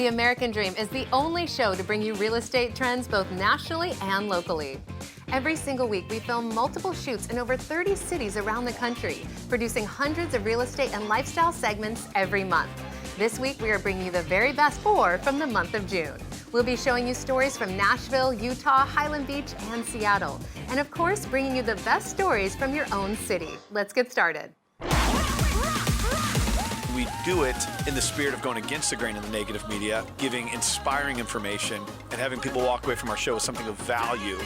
The American Dream is the only show to bring you real estate trends both nationally and locally. Every single week, we film multiple shoots in over 30 cities around the country, producing hundreds of real estate and lifestyle segments every month. This week, we are bringing you the very best 4 from the month of June. We'll be showing you stories from Nashville, Utah, Highland Beach, and Seattle. And of course, bringing you the best stories from your own city. Let's get started. We do it in the spirit of going against the grain of the negative media, giving inspiring information, and having people walk away from our show with something of value.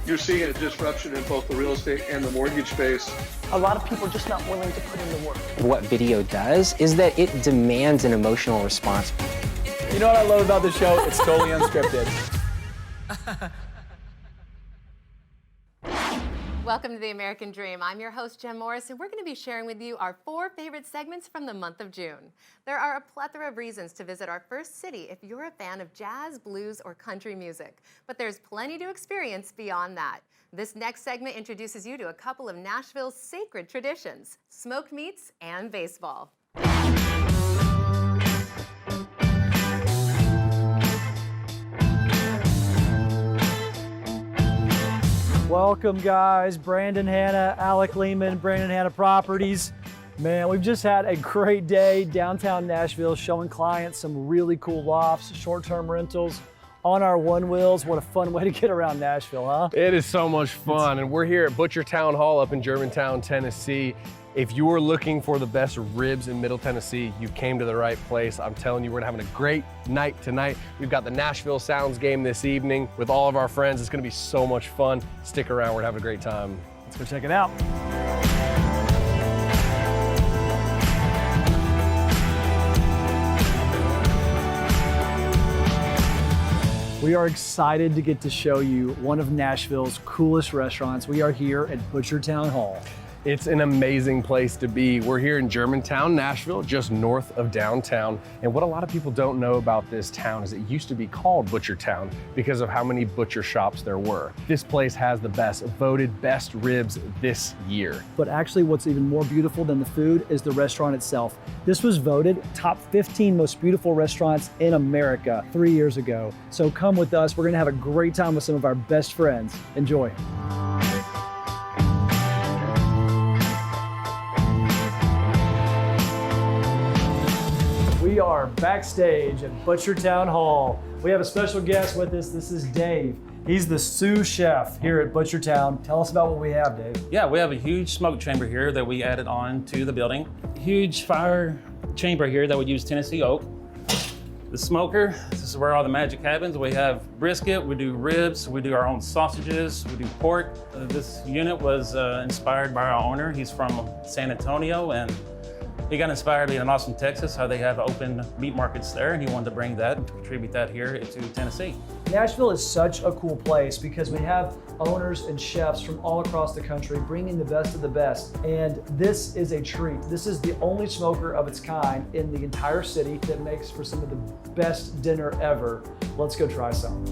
You're seeing a disruption in both the real estate and the mortgage space. A lot of people are just not willing to put in the work. What video does is that it demands an emotional response. You know what I love about the show? It's totally unscripted. Welcome to The American Dream. I'm your host, Jen Morris, and we're going to be sharing with you our 4 favorite segments from the month of June. There are a plethora of reasons to visit our first city if you're a fan of jazz, blues, or country music. But there's plenty to experience beyond that. This next segment introduces you to a couple of Nashville's sacred traditions, smoked meats and baseball. Welcome, guys. Brandon Hanna, Alec Leaman, Brandon Hanna Properties. Man, we've just had a great day downtown Nashville showing clients some really cool lofts, short-term rentals on our one wheels. What a fun way to get around Nashville, huh? It is so much fun, and we're here at Butcher Town Hall up in Germantown, Tennessee. If you are looking for the best ribs in Middle Tennessee, you came to the right place. I'm telling you, we're having a great night tonight. We've got the Nashville Sounds game this evening with all of our friends. It's gonna be so much fun. Stick around, we're having a great time. Let's go check it out. We are excited to get to show you one of Nashville's coolest restaurants. We are here at Butcher Town Hall. It's an amazing place to be. We're here in Germantown, Nashville, just north of downtown. And what a lot of people don't know about this town is it used to be called Butcher Town because of how many butcher shops there were. This place has the best, voted best ribs this year. But actually what's even more beautiful than the food is the restaurant itself. This was voted top 15 most beautiful restaurants in America 3 years ago. So come with us. We're gonna have a great time with some of our best friends. Enjoy. We are backstage at Butcher Town Hall. We have a special guest with us. This is Dave. He's the sous chef here at Butcher Town. Tell us about what we have, Dave. Yeah, we have a huge smoke chamber here that we added on to the building. Huge fire chamber here that would use Tennessee oak. The smoker, this is where all the magic happens. We have brisket, we do ribs, we do our own sausages, we do pork. This unit was inspired by our owner. He's from San Antonio, and he got inspired being in Austin, Texas, how they have open meat markets there, and he wanted to bring that and contribute that here to Tennessee. Nashville is such a cool place because we have owners and chefs from all across the country bringing the best of the best. And this is a treat. This is the only smoker of its kind in the entire city that makes for some of the best dinner ever. Let's go try some.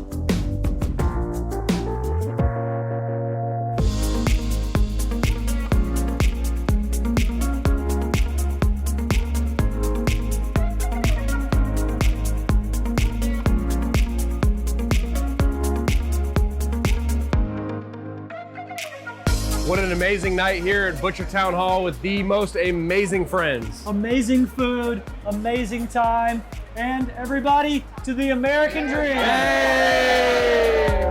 What an amazing night here at Butcher Town Hall with the most amazing friends. Amazing food, amazing time, and everybody to the American Dream. Hey!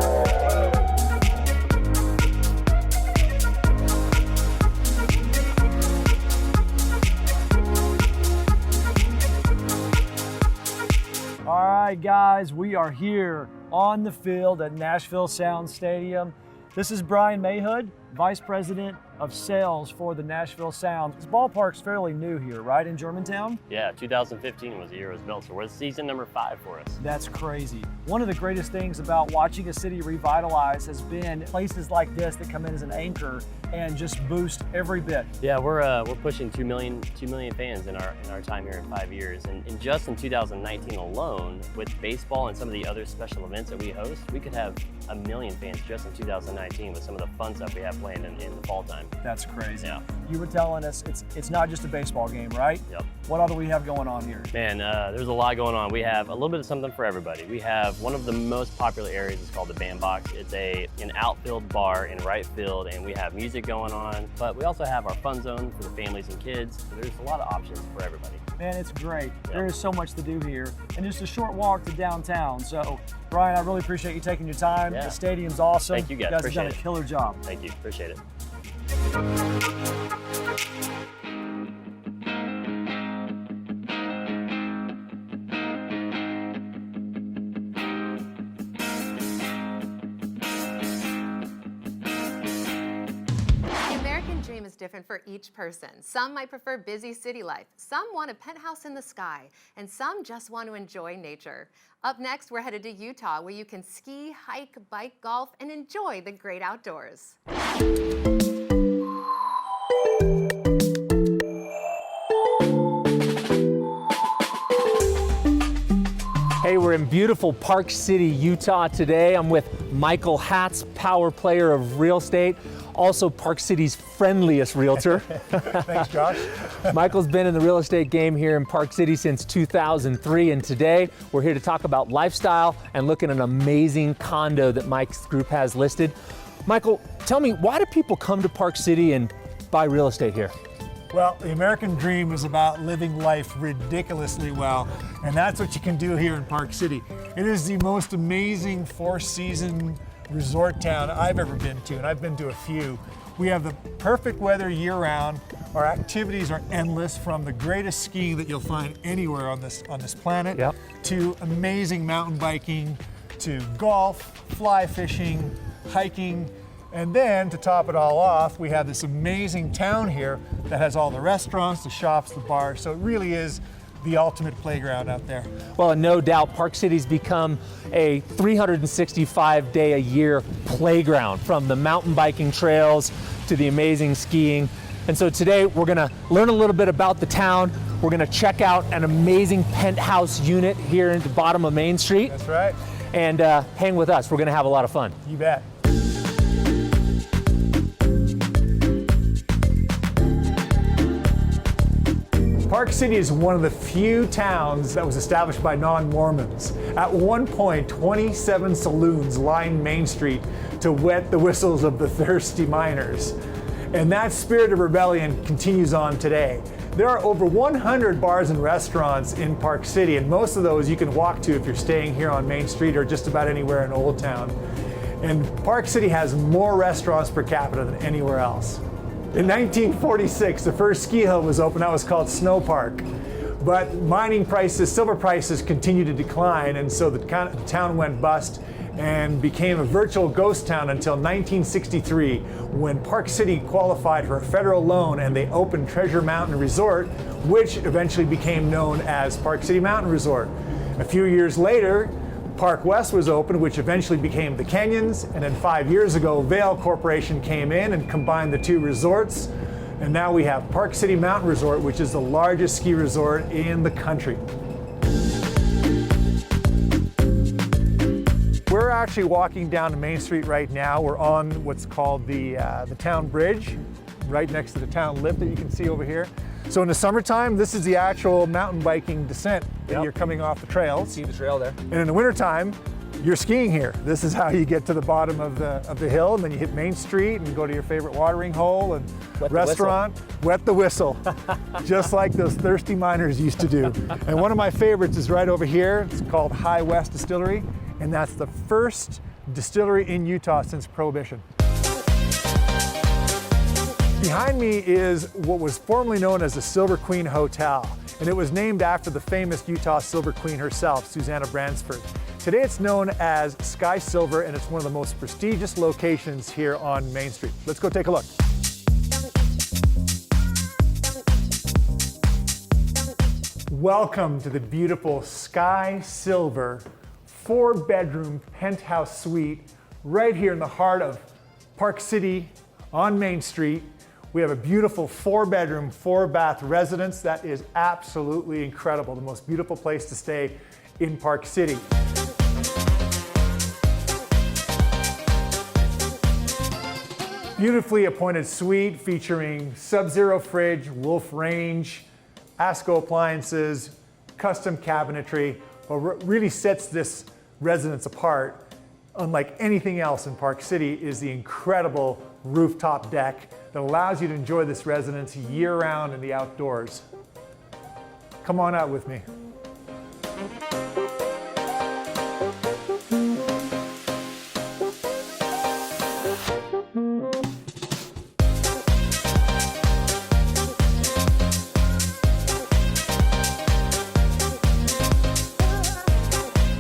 All right, guys, we are here on the field at Nashville Sound Stadium. This is Bryan Mayhood, Vice President of Sales for the Nashville Sound. This ballpark's fairly new here, right, in Germantown? Yeah, 2015 was the year it was built, so we're season number 5 for us. That's crazy. One of the greatest things about watching a city revitalize has been places like this that come in as an anchor and just boost every bit. Yeah, we're pushing 2 million fans in our time here in 5 years, and just in 2019 alone, with baseball and some of the other special events that we host, we could have 1 million fans just in 2019 with some of the fun stuff we have land in the fall time. That's crazy. Yeah. You were telling us it's not just a baseball game, right? Yep. What other we have going on here? Man, there's a lot going on. We have a little bit of something for everybody. We have one of the most popular areas is called the Bandbox. It's an outfield bar in right field, and we have music going on, but we also have our fun zone for the families and kids. So there's a lot of options for everybody. Man, it's great. Yep. There is so much to do here, and just a short walk to downtown. So, Bryan, I really appreciate you taking your time. Yeah. The stadium's awesome. Thank you guys. You guys Appreciate have done a it. killer job. Thank you. Appreciate it. Is different for each person. Some might prefer busy city life, some want a penthouse in the sky, and some just want to enjoy nature. Up next, we're headed to Utah, where you can ski, hike, bike, golf, and enjoy the great outdoors. Hey, we're in beautiful Park City, Utah today. I'm with Michael Hatz, power player of real estate, also Park City's friendliest realtor. Thanks, Josh. Michael's been in the real estate game here in Park City since 2003, and today we're here to talk about lifestyle and look at an amazing condo that Mike's group has listed. Michael, tell me, why do people come to Park City and buy real estate here? Well, the American dream is about living life ridiculously well, and that's what you can do here in Park City. It is the most amazing four-season resort town I've ever been to, and I've been to a few. We have the perfect weather year-round. Our activities are endless, from the greatest skiing that you'll find anywhere on this planet, Yep, to amazing mountain biking, to golf, fly fishing, hiking. And then, to top it all off, we have this amazing town here that has all the restaurants, the shops, the bars. So it really is the ultimate playground out there. Well, and no doubt, Park City's become a 365-day-a-year playground, from the mountain biking trails to the amazing skiing. And so today, we're gonna learn a little bit about the town. We're gonna check out an amazing penthouse unit here at the bottom of Main Street. That's right. And hang with us, we're gonna have a lot of fun. You bet. Park City is one of the few towns that was established by non-Mormons. At one point, 27 saloons lined Main Street to wet the whistles of the thirsty miners. And that spirit of rebellion continues on today. There are over 100 bars and restaurants in Park City, and most of those you can walk to if you're staying here on Main Street or just about anywhere in Old Town. And Park City has more restaurants per capita than anywhere else. In 1946, the first ski hill was opened. That was called Snow Park. But mining prices, silver prices continued to decline, and so the town went bust and became a virtual ghost town until 1963, when Park City qualified for a federal loan and they opened Treasure Mountain Resort, which eventually became known as Park City Mountain Resort. A few years later, Park West was opened, which eventually became the Canyons, and then 5 years ago, Vail Corporation came in and combined the two resorts, and now we have Park City Mountain Resort, which is the largest ski resort in the country. We're actually walking down to Main Street right now. We're on what's called the town bridge, right next to the town lift that you can see over here. So in the summertime, this is the actual mountain biking descent that you're coming off the trails. See the trail there. And in the wintertime, you're skiing here. This is how you get to the bottom of the hill, and then you hit Main Street and go to your favorite watering hole and restaurant, wet the whistle, just like those thirsty miners used to do. And one of my favorites is right over here. It's called High West Distillery, and that's the first distillery in Utah since Prohibition. Behind me is what was formerly known as the Silver Queen Hotel, and it was named after the famous Utah Silver Queen herself, Susanna Bransford. Today it's known as Sky Silver, and it's one of the most prestigious locations here on Main Street. Let's go take a look. Welcome to the beautiful Sky Silver 4-bedroom penthouse suite right here in the heart of Park City on Main Street. We have a beautiful 4-bedroom, 4-bath residence that is absolutely incredible. The most beautiful place to stay in Park City. Beautifully appointed suite featuring Sub-Zero fridge, Wolf range, ASCO appliances, custom cabinetry. What really sets this residence apart, unlike anything else in Park City, is the incredible rooftop deck that allows you to enjoy this residence year-round in the outdoors. Come on out with me.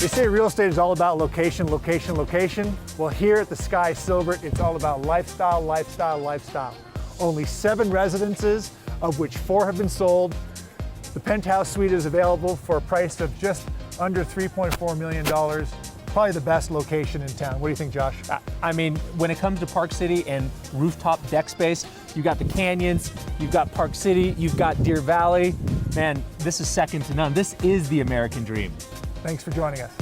They say real estate is all about location, location, location. Well, here at the Sky Silver, it's all about lifestyle, lifestyle, lifestyle. Only 7 residences, of which 4 have been sold. The penthouse suite is available for a price of just under $3.4 million. Probably the best location in town. What do you think, Josh? I mean, when it comes to Park City and rooftop deck space, you've got the canyons, you've got Park City, you've got Deer Valley. Man, this is second to none. This is the American dream. Thanks for joining us.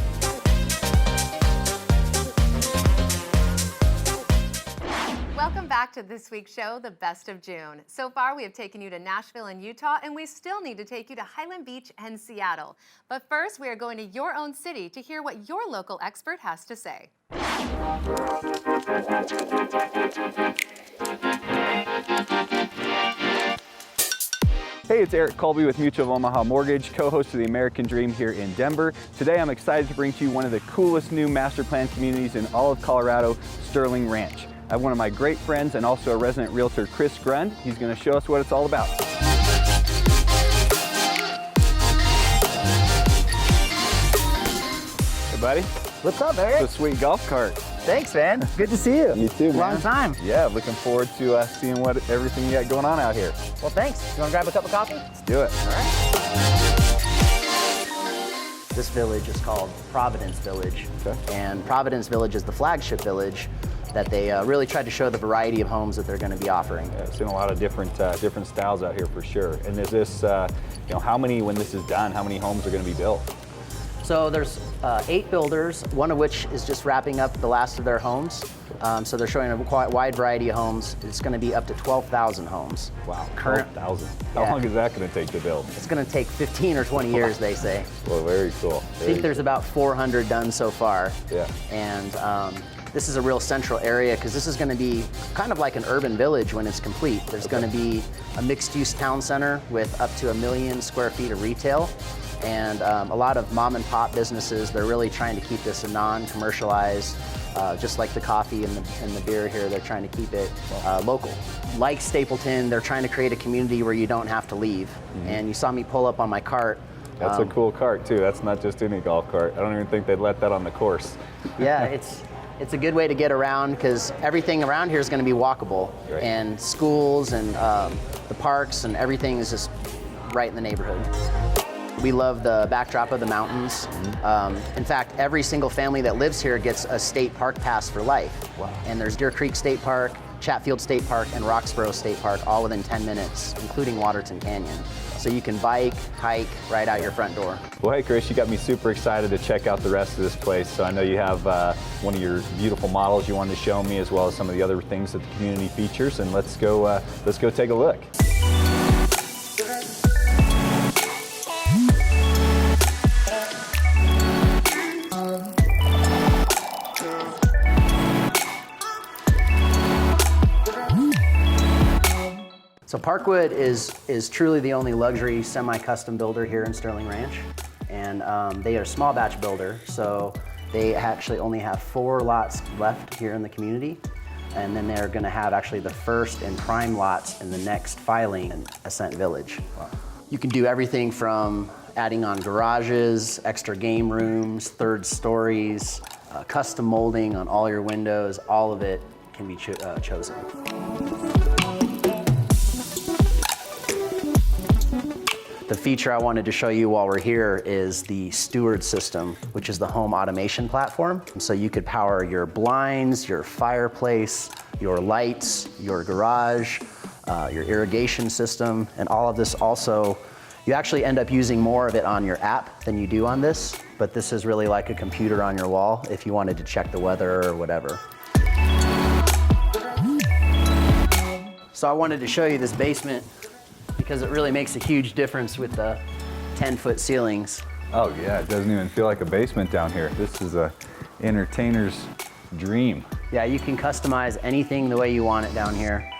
Welcome back to this week's show, The Best of June. So far, we have taken you to Nashville and Utah, and we still need to take you to Highland Beach and Seattle. But first, we are going to your own city to hear what your local expert has to say. Hey, it's Eric Kulbe with Mutual of Omaha Mortgage, co-host of The American Dream here in Denver. Today I'm excited to bring to you one of the coolest new master plan communities in all of Colorado, Sterling Ranch. I have one of my great friends and also a resident realtor, Grund. He's going to show us what it's all about. Hey buddy. What's up, Eric? It's a sweet golf cart. Thanks, man. Good to see you. You too, man. Long time. Yeah, looking forward to seeing everything you got going on out here. Well, thanks. You want to grab a cup of coffee? Let's do it. All right. This village is called Providence Village. Okay. And Providence Village is the flagship village that they really tried to show the variety of homes that they're going to be offering. Yeah, I've seen a lot of different styles out here for sure. And is this, how many, when this is done, how many homes are going to be built? So there's 8 builders, one of which is just wrapping up the last of their homes. So they're showing a quite wide variety of homes. It's going to be up to 12,000 homes. Wow, 12,000. How long is that going to take to build? It's going to take 15 or 20 years, they say. Well, very cool. I think there's about 400 done so far. Yeah. And this is a real central area because this is going to be kind of like an urban village when it's complete. There's going to be a mixed-use town center with up to 1 million square feet of retail. And a lot of mom and pop businesses, they're really trying to keep this a non-commercialized, just like the coffee and the beer here, they're trying to keep it local. Like Stapleton, they're trying to create a community where you don't have to leave. Mm-hmm. And you saw me pull up on my cart. That's a cool cart too. That's not just any golf cart. I don't even think they'd let that on the course. Yeah, it's a good way to get around because everything around here is going to be walkable. Right. And schools and the parks and everything is just right in the neighborhood. We love the backdrop of the mountains. In fact, every single family that lives here gets a state park pass for life. Wow. And there's Deer Creek State Park, Chatfield State Park, and Roxborough State Park, all within 10 minutes, including Waterton Canyon. So you can bike, hike, right out your front door. Well, hey, Chris, you got me super excited to check out the rest of this place. So I know you have one of your beautiful models you wanted to show me, as well as some of the other things that the community features. And let's go take a look. So Parkwood is truly the only luxury semi-custom builder here in Sterling Ranch. And they are a small batch builder, so they actually only have 4 lots left here in the community. And then they're gonna have actually the first and prime lots in the next filing in Ascent Village. Wow. You can do everything from adding on garages, extra game rooms, 3rd stories, custom molding on all your windows, all of it can be chosen. The feature I wanted to show you while we're here is the Steward system, which is the home automation platform. So you could power your blinds, your fireplace, your lights, your garage, your irrigation system, and all of this also, you actually end up using more of it on your app than you do on this, but this is really like a computer on your wall if you wanted to check the weather or whatever. So I wanted to show you this basement because it really makes a huge difference with the 10-foot ceilings. Oh yeah, it doesn't even feel like a basement down here. This is a entertainer's dream. Yeah, you can customize anything the way you want it down here.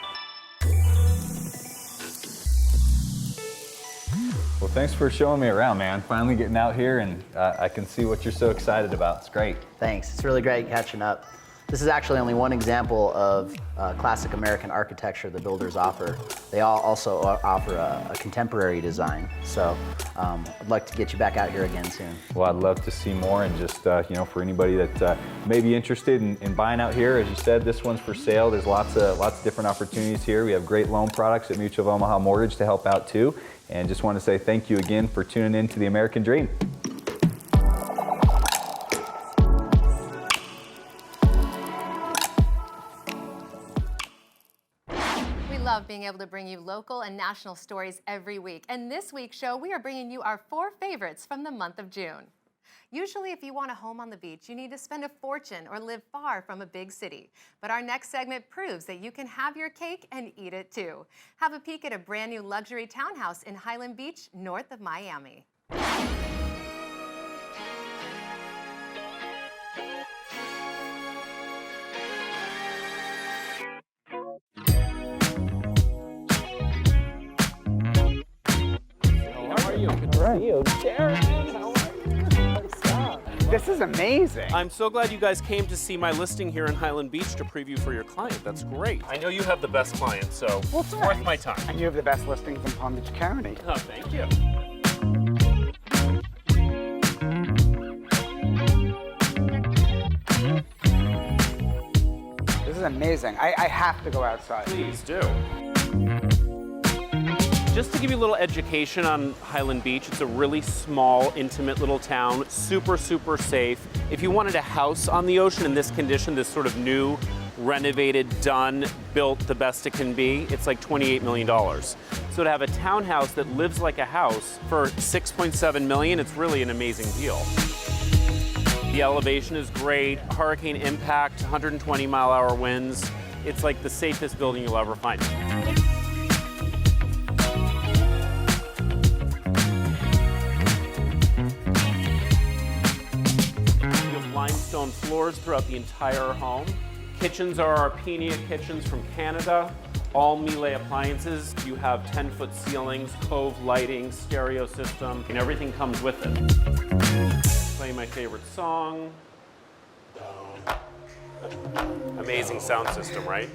Well, thanks for showing me around, man. Finally getting out here, and I can see what you're so excited about. It's great. Thanks. It's really great catching up. This is actually only one example of classic American architecture the builders offer. They all also offer a contemporary design. So I'd like to get you back out here again soon. Well, I'd love to see more, and just you know, for anybody that may be interested in buying out here, as you said, this one's for sale. There's lots of different opportunities here. We have great loan products at Mutual of Omaha Mortgage to help out too. And just want to say thank you again for tuning in to the American Dream. We love being able to bring you local and national stories every week. And this week's show, we are bringing you our 4 favorites from the month of June. Usually, if you want a home on the beach, you need to spend a fortune or live far from a big city. But our next segment proves that you can have your cake and eat it too. Have a peek at a brand new luxury townhouse in Highland Beach, north of Miami. How are you? Good to see you. Darren, how are you? This is amazing. I'm so glad you guys came to see my listing here in Highland Beach to preview for your client. That's great. I know you have the best client, so it's worth my time. And you have the best listings in Palm Beach County. Oh, thank you. This is amazing. I have to go outside. Please do. Just to give you a little education on Highland Beach, it's a really small, intimate little town, super, super safe. If you wanted a house on the ocean in this condition, this sort of new, renovated, done, built the best it can be, it's like $28 million. So to have a townhouse that lives like a house for $6.7 million, it's really an amazing deal. The elevation is great, hurricane impact, 120-mile-hour winds. It's like the safest building you'll ever find. Limestone floors throughout the entire home. Kitchens are our Penia kitchens from Canada, all Miele appliances. You have 10-foot ceilings, cove lighting, stereo system, and everything comes with it. Play my favorite song. Amazing sound system, right?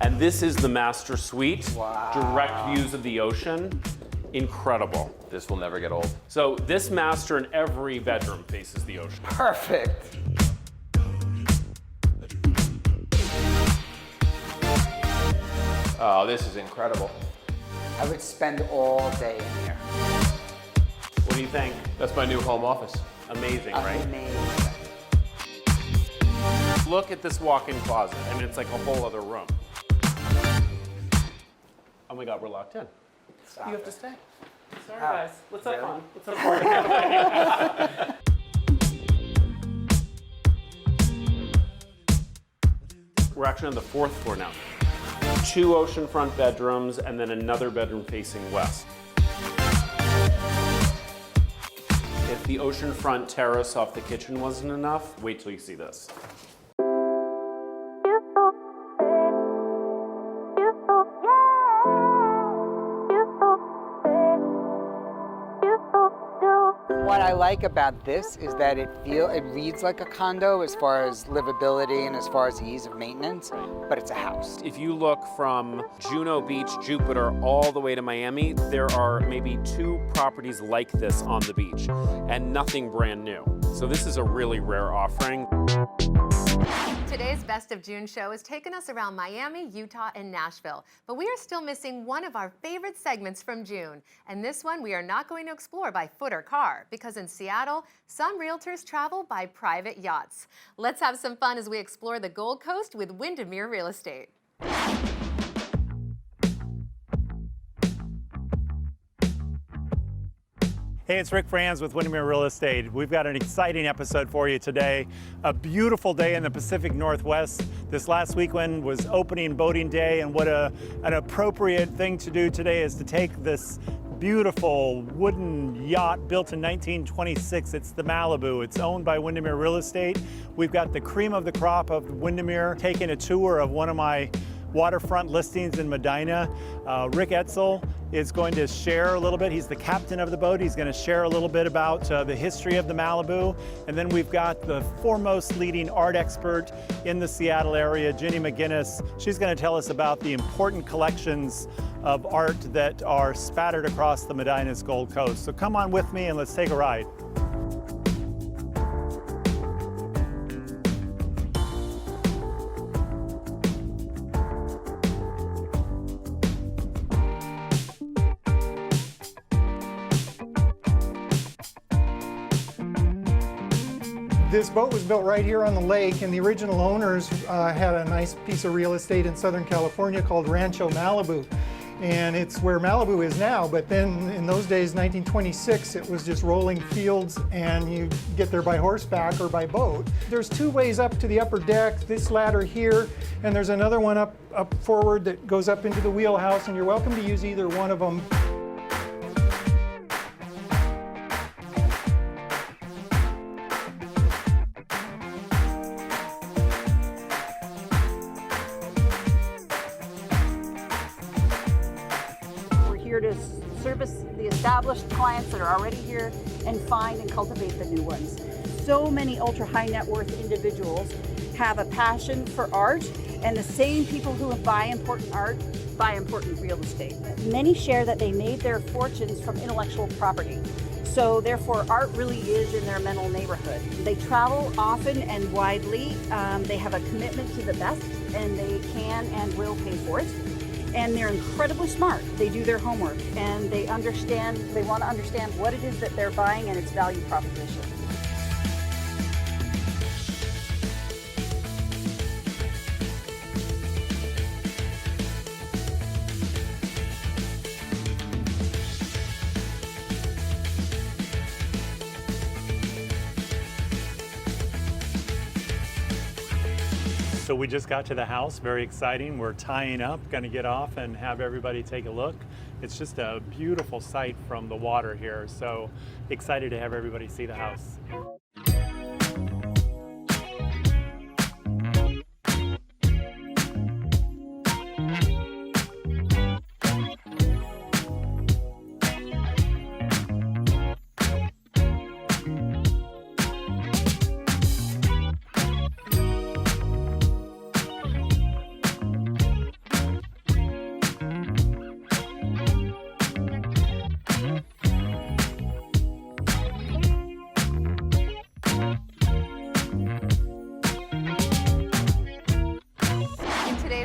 And this is the master suite. Wow. Direct views of the ocean. Incredible. This will never get old. So this master in every bedroom faces the ocean. Perfect. Oh, this is incredible. I would spend all day in here. What do you think? That's my new home office. Amazing, right? Amazing. Look at this walk-in closet. I mean, it's like a whole other room. Oh my God, we're locked in. Stop you have it. to stay. Sorry, guys. Let's have fun. Let's have fun. We're actually on the 4th floor now. 2 oceanfront bedrooms and then another bedroom facing west. If the oceanfront terrace off the kitchen wasn't enough, wait till you see this. What I like about this is that it reads like a condo as far as livability and as far as the ease of maintenance, but it's a house. If you look from Juno Beach, Jupiter, all the way to Miami, there are maybe 2 properties like this on the beach, and nothing brand new. So this is a really rare offering. Today's Best of June show has taken us around Miami, Utah, and Nashville, but we are still missing one of our favorite segments from June. And this one we are not going to explore by foot or car, because in Seattle, some realtors travel by private yachts. Let's have some fun as we explore the Gold Coast with Windermere Real Estate. Hey, it's Franz with Windermere Real Estate. We've got an exciting episode for you today. A beautiful day in the Pacific Northwest. This last weekend was opening boating day, and what an appropriate thing to do today is to take this beautiful wooden yacht built in 1926. It's the Malibu. It's owned by Windermere Real Estate. We've got the cream of the crop of Windermere taking a tour of one of my waterfront listings in Medina. Rick Etzel is going to share a little bit. He's the captain of the boat. He's going to share a little bit about the history of the Malibu. And then we've got the foremost leading art expert in the Seattle area, Ginny McGinnis. She's going to tell us about the important collections of art that are spattered across the Medina's Gold Coast. So come on with me and let's take a ride. This boat was built right here on the lake, and the original owners had a nice piece of real estate in Southern California called Rancho Malibu. And it's where Malibu is now, but then in those days, 1926, it was just rolling fields, and you get there by horseback or by boat. There's two ways up to the upper deck, this ladder here, and there's another one up forward that goes up into the wheelhouse, and you're welcome to use either one of them. To service the established clients that are already here and find and cultivate the new ones. So many ultra high net worth individuals have a passion for art, and the same people who buy important art buy important real estate. Many share that they made their fortunes from intellectual property. So therefore art really is in their mental neighborhood. They travel often and widely. They have a commitment to the best, and they can and will pay for it. And they're incredibly smart. They do their homework, and they want to understand what it is that they're buying and its value proposition. So we just got to the house, very exciting. We're tying up, gonna get off and have everybody take a look. It's just a beautiful sight from the water here. So excited to have everybody see the house.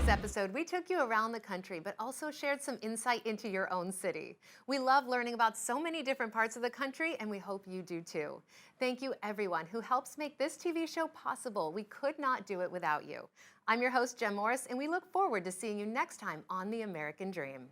Episode, we took you around the country, but also shared some insight into your own city. We love learning about so many different parts of the country, and we hope you do too. Thank you everyone who helps make this TV show possible. We could not do it without you. I'm your host, Jem Morris, and we look forward to seeing you next time on The American Dream.